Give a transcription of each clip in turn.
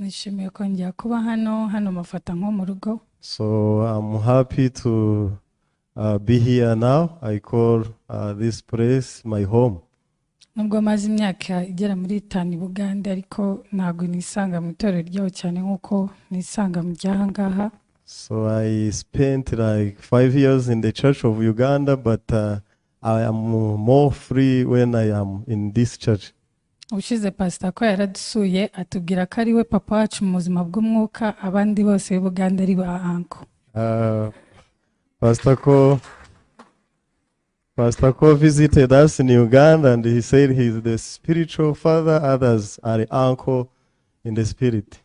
nishimiye kongera kuba hano mafata nko mu rugo. So I'm happy to be here now. I call this place my home. Nubwo maze imyaka igera muri 5 i Buganda ariko ntago nisanga mu itorero ryaho cyane nkuko nisanga mu ryahangaha. So I spent like 5 years in the church of Uganda, but I am more free when I am in this church. Ushize pastor ko yaradusuye atubwira ko ari we papa wacu mu buzima bw'umwuka, abandi bose b'Uganda ari ba uncle. Pastor Ko visited us in Uganda and he said he's the spiritual father, others are the uncle in the spirit.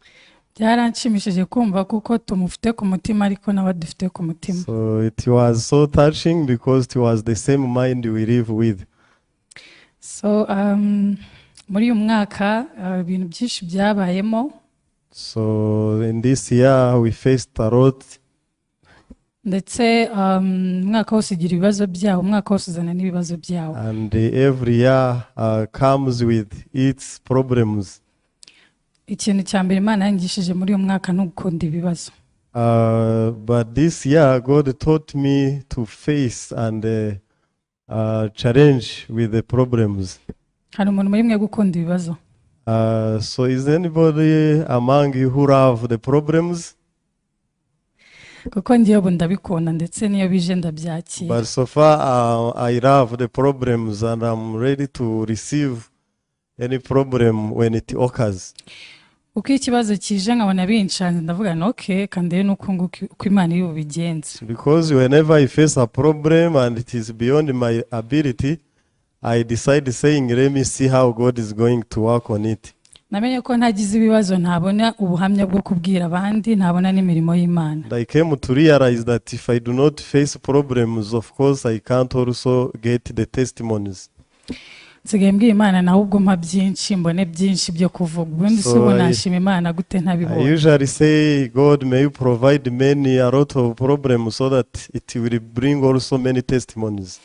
Byaranshimishije kumva kuko tumufite ku mutima ariko n'abadufite ku mutima. So it was so touching because it was the same mind we live with. So muri uyu mwaka ibintu byinshi byabayemo. So in this year we faced a lot. Ndetse mwaka wose igira ibibazo byawo, mwaka wose uzana n'ibibazo byawo. And every year comes with its problems. Ikintu cya mbere Imana yangishije muri uyu mwaka no gukunda ibibazo. But this year God taught me to face and challenge with the problems. Hari umuntu muri mwe gukunda ibibazo? So is anybody among you who love the problems? Kuko ngiye ubu ndabikunda ndetse niyo bije ndabyakira. But so far I love the problems and I'm ready to receive any problem when it occurs. Uko ikibazo kije nkabona binshanze ndavuga no okay kandi nuko Imana iri bubigenze. Because whenever I face a problem and it is beyond my ability, I decide saying let me see how God is going to work on it. Namenye ko ntagize ibibazo ntabona ubuhamya bwo kubwira abandi, ntabona n'imirimo y'Imana. I came to realize that if I do not face problems, of course I can't also get the testimonies. Nsigaye mbwira Imana naho ubwo mpa byinshi mbone byinshi byo kuvuga. Ubundi se ubu nashima Imana gute ntabibona. I usually say God may you provide a lot of problems so that it will bring also many testimonies.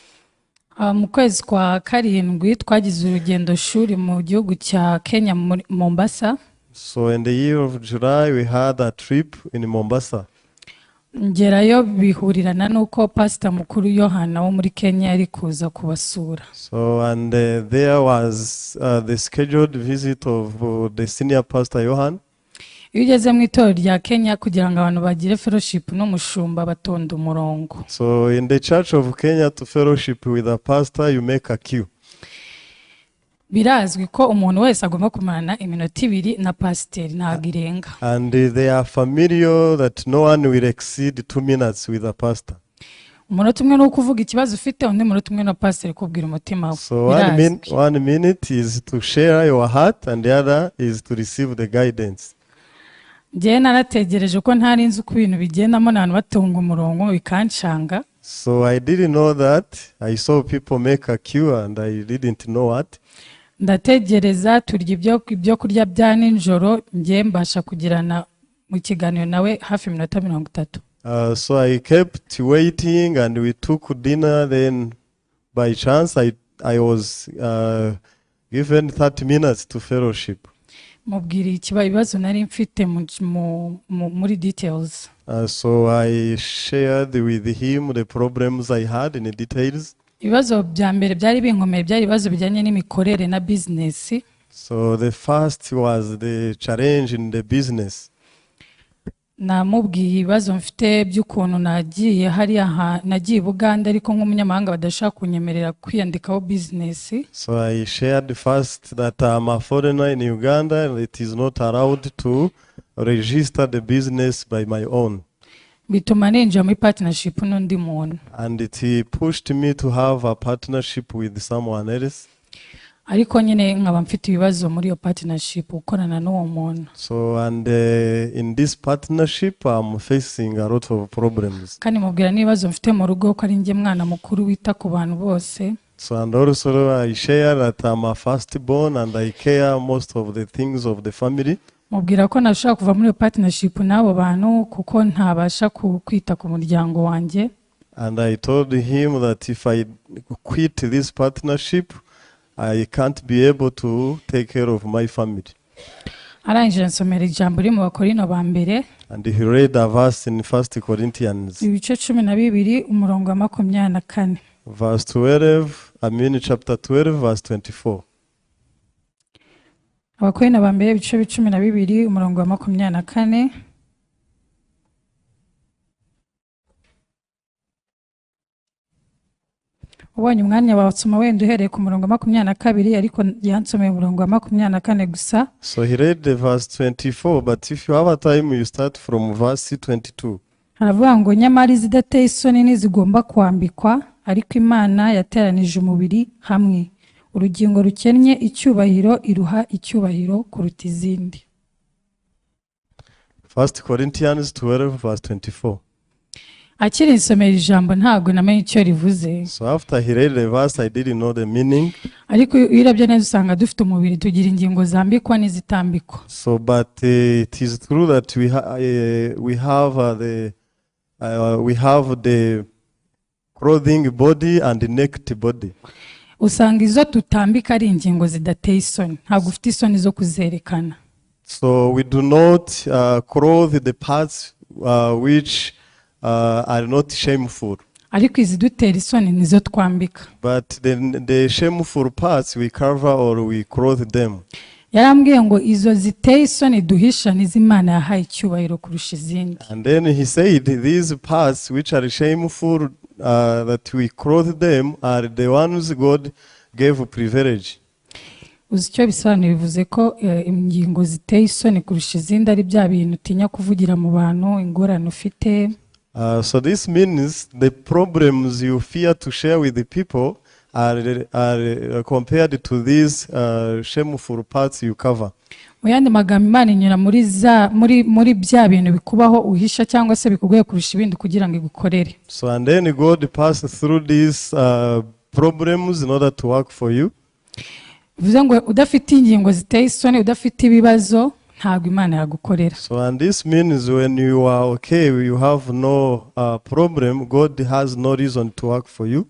Mu kwezi kwa karindwi twagize urugendo shuri mu gihugu cya Kenya Mombasa. So in the year of July we had a trip in Mombasa. Ngerayo bihurirana nuko pastor mukuru Yohana wo muri Kenya ari kuza kubasura. So and there was the scheduled visit of the senior pastor Yohan. Iyo ugeze mu itorero rya Kenya kugira ngo abantu bagire fellowship n'umushumba batonda umurongo. So in the church of Kenya to fellowship with a pastor you make a queue. Birazwi ko umuntu wese agomba kumarana iminota 2 na pastor ntago irenga. And they are familiar that no one will exceed 2 minutes with a pastor. Umunota umwe no kuvuga ikibazo ufite, undi munota umwe na pastor kubwira umutima wawe. So 1 minute is to share your heart and the other is to receive the guidance. Ngiye narategereje ko ntari nzi uko ibintu bigendamo n'abantu batunga umurongo bikancanga. So I didn't know that. I saw people make a queue and I didn't know what. Ndategereza turya ibyo kurya bya ninjoro, ngiye mbasha kugirana mu kiganiro nawe hafi minota 30. So I kept waiting and we took dinner. Then by chance I was given 30 minutes to fellowship. Mubwira ibibazo nari mfite muri details. So I shared with him the problems I had in the details. Ibibazo bya mbere byari binkomeye, byari ibibazo bijyanye n'imikorere na business. So the first was the challenge in the business. Namubwiye ibibazo mfite by'ukuntu nagiye Buganda ariko nk'umunyamahanga badashaka kunyemerera kwiyandikaho business. So I shared first that I'm a foreigner in Uganda and it is not allowed to register the business by my own. Bituma ninjira muri partnership n'undi muntu. And it pushed me to have a partnership with someone else. Ariko nyine nkaba mfite ibibazo muri iyo partnership ukorana n'uwo muntu. So and in this partnership I'm facing a lot of problems. Kandi mubwira n'ibibazo mfite mu rugo ko ari njye mwana mukuru wita ku bantu bose. So and also I share that I'm a firstborn and I care most of the things of the family. Mubwira ko nashaka kuva muri iyo partnership n'abo bantu kuko ntabasha kwita ku muryango wanjye. And I told him that if I quit this partnership I can't be able to take care of my family. arangije ansomera ijambo riri mu Bakorinto ba mbere and he read a verse in 1 Corinthians ibice 12 umurongo wa 24. verse 12, I mean chapter 12 verse 24. Abakorinto ba mbere ibice 12 umurongo wa 24. Ubonye umwanya wasoma wenda uhereye ku murongo wa 22 ariko yansomeye umurongo wa 24 gusa. So he read the verse 24, but if you have a time you start from verse 22. Haravuga ngo nyamara izidateye isoni ntizigomba kwambikwa, ariko Imana yateranije umubiri hamwe. Urugingo rukennye icyubahiro iruha icyubahiro kuruta izindi. 1 Corinthians 12 verse 24. Akiri nsomera ijambo ntabwo namenye icyo rivuze. So after he read the verse, I didn't know the meaning. Ariko iyo urebye neza usanga dufite umubiri tugira ingingo zambikwa n'izitambikwa. So but it is true that we have the clothing body and the naked body. Usanga izo tutambika ari ingingo zidateye isoni, ntabwo ufite isoni zo kuzerekana. So we do not clothe the parts which are not shameful. Ariko izidutera isoni nizo twambika. But the shameful parts we cover or we clothe them. Yarambwiye ngo izo ziteye isoni duhisha n'izimana yahaye icyubahiro kurusha izindi. And then he said these parts which are shameful that we clothe them are the ones God gave privilege. Uzi icyo bisobanura? Bivuze ko ingingo ziteye isoni kurusha izindi ari bya bintu utinya kuvugira mu bantu, ingorane ufite. So this means the problems you fear to share with the people are compared to these shameful parts you cover. Mu yandi magambo Imana inyura muri bya bintu bikubaho uhisha cyangwa se bikugoye kurusha ibindi kugira ngo igukorere. So and then God passes through these problems in order to work for you. Bivuze ngo udafite ingingo ziteye isoni, udafite ibibazo, ntabwo Imana yagukorera. So and this means when you are okay, you have no problem, God has no reason to work for you.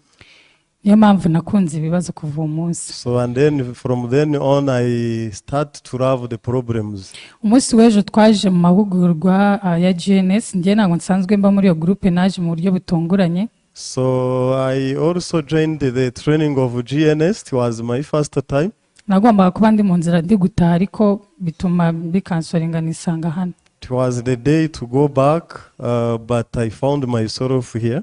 Niyo mpamvu nakunze ibibazo kuva umunsi. So and then from then on I start to love the problems. Umunsi w'ejo twaje mu mahugurwa ya GNS, njye ntabwo nsanzwe mba muri iyo groupe, naje mu buryo butunguranye. So I also joined the training of GNS. It was my first time. Nagombaga kuba ndi mu nzira ndi gutaha ariko bituma bikansoringa nisanga hano. It was the day to go back, but I found myself here.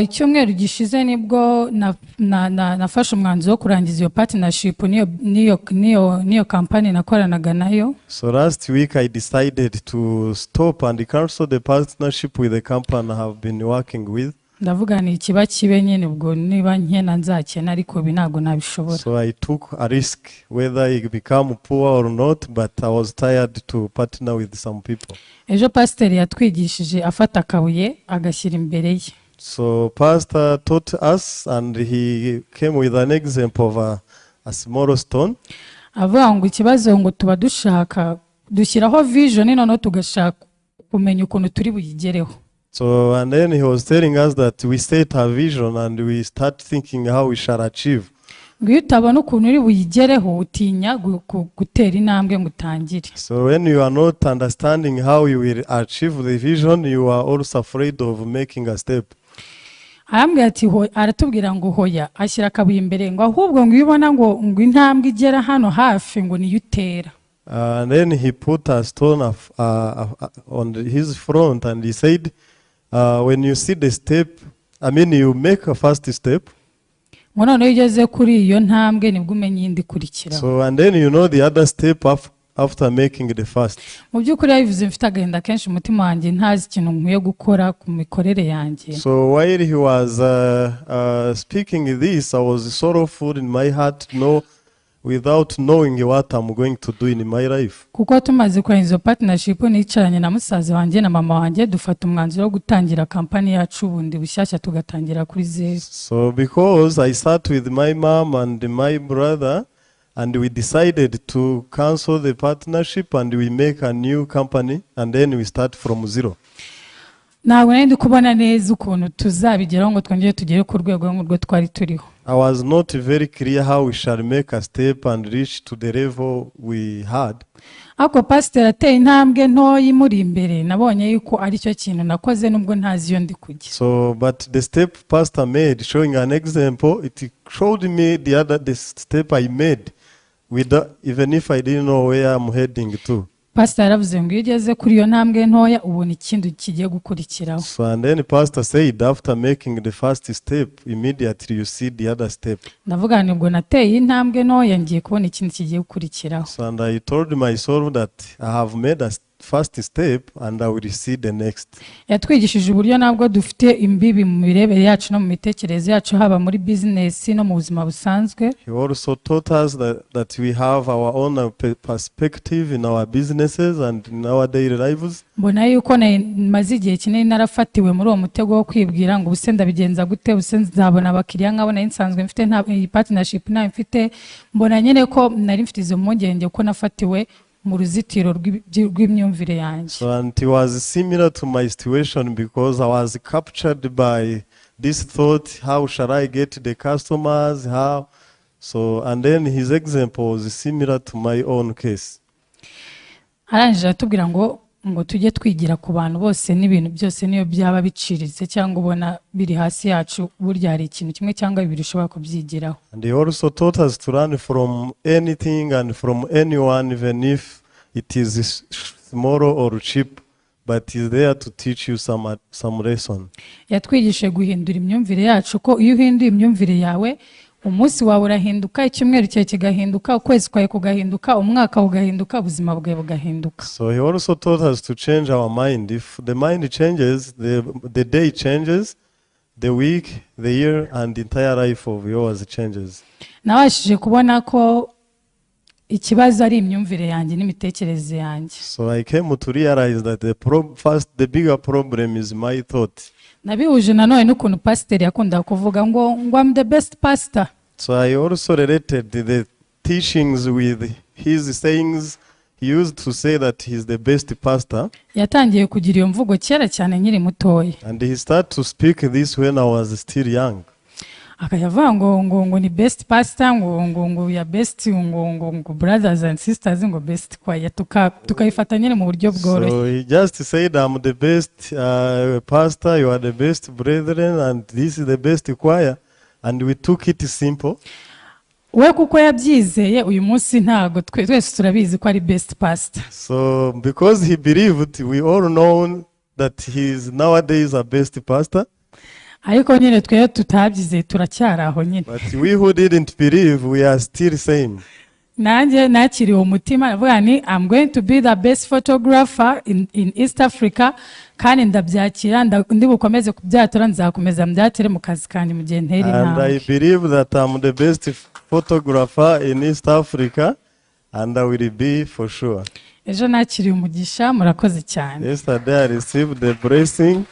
Icyumweru gishize nibwo nafashe umwanzuro wo kurangiza iyo partnership niyo company nakoranaga nayo. So last week I decided to stop and cancel the partnership with the company I have been working with. Ndavuga ni ikiba kibe nyine ubwo niba nkena nzakena ariko binago nabishobora. So I took a risk whether I become poor or not, but I was tired to partner with some people. Ejo pastor yatwigishije afata kabuye agashyira imbere ye. So pastor taught us and he came with an example of a small stone. Avuga ngo ikibazo ngo tuba dushaka dushyiraho vision none tugashaka kumenya ukuntu turi buyigereho. So and then he was telling us that we set a vision and we start thinking how we shall achieve. Ngo utabona ukuntu uri buyigereho utinya gutera intambwe ngo utangire. So when you are not understanding how you will achieve the vision, you are also afraid of making a step. Arambwira ati aratubwira ngo hoya, ashyira akabuye imbere ngo ahubwo ngo ibona ngo intambwe igera hano hafi ngo niyo utera. And then he put a stone on his front and he said, when you see the step, I mean you make a first step. Ngo noneho ugeze kuri iyo ntambwe nibwo umenya indi kurikira. So and then you know the other step after making the first. Mu by'ukuri yabivuze mfite agahinda kenshi umutima wanjye ntazi ikintu nkwiye gukora ku mikorere yanjye. So while he was speaking this, I was sorrowful in my heart, without knowing what I'm going to do in my life. Kuko tumaze kwa izo partnership nicaranye na musaza wanjye na mama wanjye dufata umwanzuro wo gutangira company yacu bundi bushyashya tugatangira kuri zero. So because I sat with my mom and my brother and we decided to cancel the partnership and we make a new company and then we start from zero. Ntabwo nari kubona neza ukuntu tuzabigeraho ngo twongere tugere ku rwego nk'urwo twari turiho. I was not very clear how we shall make a step and reach to the level we had. Ako pastor ateye intambwe ntoya imuri imbere nabonye yuko ari cyo kintu nakoze nubwo ntazi iyo ndi kujya. So, but the step pastor made, showing an example, it showed me the step I made, even if I didn't know where I'm heading to. Pastor yaravuze ngo iyo ugeze kuri iyo ntambwe ntoya ubona ikindi kigiye gukurikiraho. So, and then the pastor said, after making the first step, immediately you see the other step. Ndavuga nibwo nateye intambwe ntoya ngiye kubona ikindi kigiye gukurikiraho. So, and I told myself that I have made a first step and I will see the next. Yatwigishije uburyo nabwo dufite imbibi mu mirebere yacu no mu mitekerereze yacu haba muri business no mu buzima busanzwe. He also taught us that we have our own perspective in our businesses and in our daily lives. Mbona yuko maze igihe kinini narafatiwe muri uwo mutego wo kwibwira ngo ubuse ndabigenza gute, ubuse nzabona abakiriya nkabona nsanzwe mfite nta partnership nta mfite. Mbona nyine ko nari mfite izo mpungenge ko nafatiwe mu ruzitiro rw'imyumvire yanjye. So, and it was similar to my situation because I was captured by this thought, how shall I get the customers, how? So, and then his example was similar to my own case. Arangije atubwira ngo tujye twigira ku bantu bose n'ibintu byose niyo byaba biciriritse cyangwa ubona biri hasi yacu, burya hari ikintu kimwe cyangwa bibiri ushobora kubyigiraho. And he also taught us to learn from anything and from anyone, even if it is small or cheap, but is there to teach you some lesson. Yatwigishije guhindura imyumvire yacu ko iyo uhinduye imyumvire yawe umunsi wawe urahinduka, icyumweru cyawe kigahinduka, ukwezi kwawe kugahinduka, umwaka ugahinduka, ubuzima bwawe bugahinduka. So he also taught us to change our mind. If the mind changes, the day changes, the week, the year, and the entire life of yours changes. Nabashije kubona ko ikibazo ari imyumvire yanjye n'imitekerereze yanjye. So I came to realize that the bigger problem is my thought. Nabihuje nanone n'ukuntu pastor yakunda kuvuga ngo I'm the best pastor. So I also related the teachings with his sayings. He used to say that he's the best pastor. Yatangiye kugira iyo mvugo kera cyane nkiri mutoya. And he started to speak this when I was still young. Akayavuga ngo ni best pastor, ngo ya best, ngo brothers and sisters, ngo best choir, tukayifata nyine mu buryo bworoshye. So he just said, I'm the best pastor, you are the best brethren, and this is the best choir. And we took it simple. We kuko yabyizeye uyu munsi ntago twese turabizi ko ari best pastor. So because he believed, we all know that he is nowadays a best pastor. Ariko nyine twe tutabyizeye turacyari aho nyine. But we who didn't believe, we are still same. Nanjye nakiriye umutima navuga ni I'm going to be the best photographer in East Africa, kandi ndabyakira ndi bukomeze kubyatura, nzakomeza mbyatire mu kazi kanjye mu gihe nteri ntawe. And I believe that I'm the best photographer in East Africa, and I will be for sure. Ejo nakiriye umugisha, murakoze cyane. Yesterday I received the blessing.